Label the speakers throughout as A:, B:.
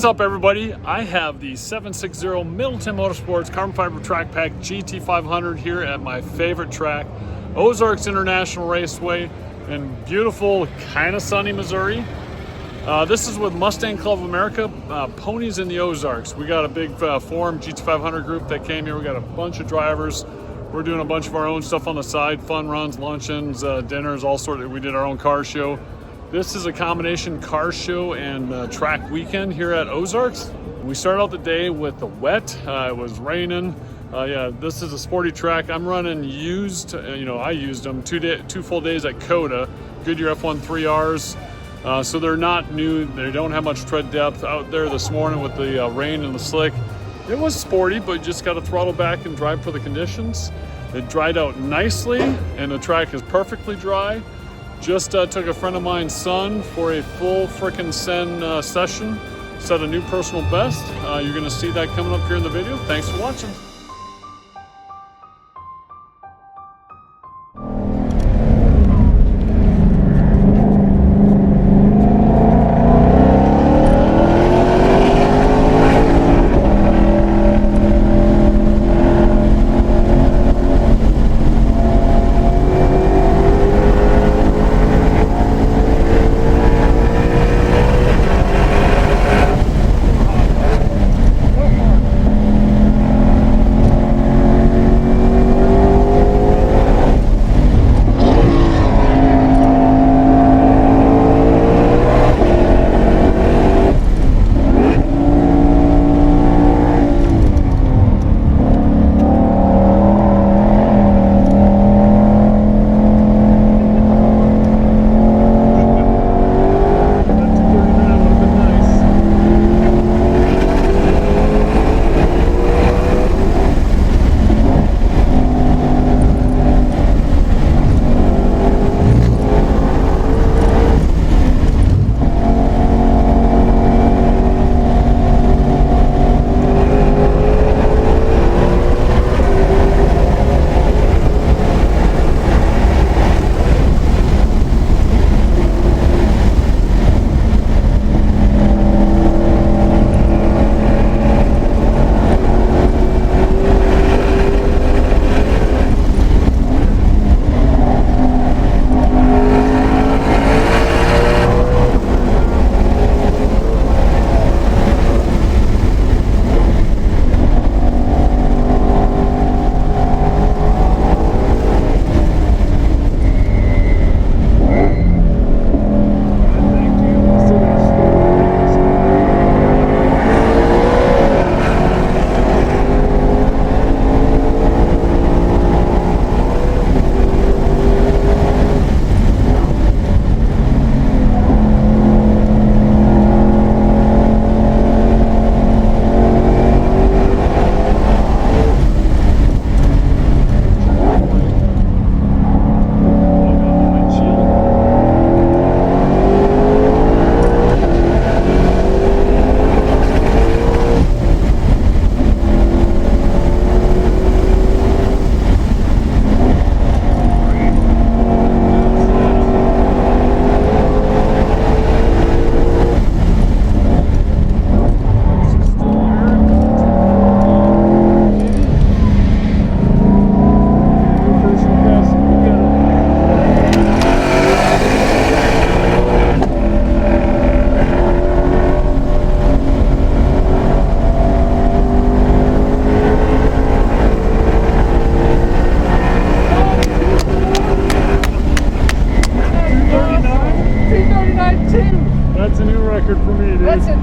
A: What's up, everybody? I have the 760 Middleton Motorsports carbon fiber track pack GT500 here at my favorite track, Ozarks International Raceway in beautiful, kind of sunny Missouri. This is with Mustang Club of America, Ponies in the Ozarks. We got a big forum GT500 group that came here. We got a bunch of drivers. We're doing a bunch of our own stuff on the side, fun runs, luncheons, dinners, all sorts. We did our own car show. This is a combination car show and track weekend here at Ozarks. We started out the day with the wet. It was raining. Yeah, this is a sporty track. I'm running used. I used them two full days at Coda, Goodyear F1 3Rs. So they're not new. They don't have much tread depth. Out there this morning with the rain and the slick, it was sporty, but you just got to throttle back and drive for the conditions. It dried out nicely, and the track is perfectly dry. Just took a friend of mine's son for a full frickin' send session. Set a new personal best. You're gonna see that coming up here in the video. Thanks for watching.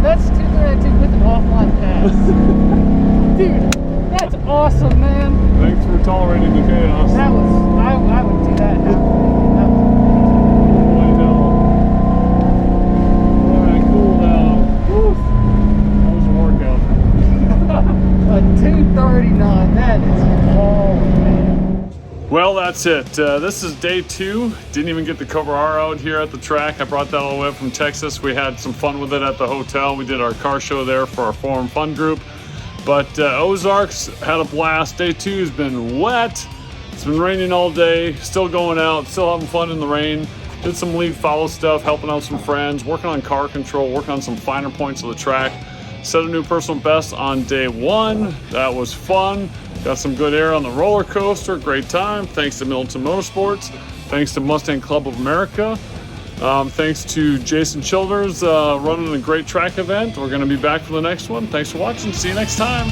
B: That's 232 with an offline pass. Dude, that's awesome, man.
A: Thanks for tolerating the chaos.
B: That was, I would do that. I
A: know. Alright, cool down. Woo. That was a workout.
B: A 239, that is all, man.
A: Well, that's it. This is day 2. Didn't even get the Cobra R out here at the track. I brought that all the way up from Texas. We had some fun with it at the hotel. We did our car show there for our forum fun group. But Ozarks had a blast. Day 2 has been wet. It's been raining all day. Still going out. Still having fun in the rain. Did some lead follow stuff, helping out some friends, working on car control, working on some finer points of the track. Set a new personal best on day 1. That was fun. Got some good air on the roller coaster. Great time. Thanks to Middleton Motorsports. Thanks to Mustang Club of America. Thanks to Jason Childers running a great track event. We're going to be back for the next one. Thanks for watching. See you next time.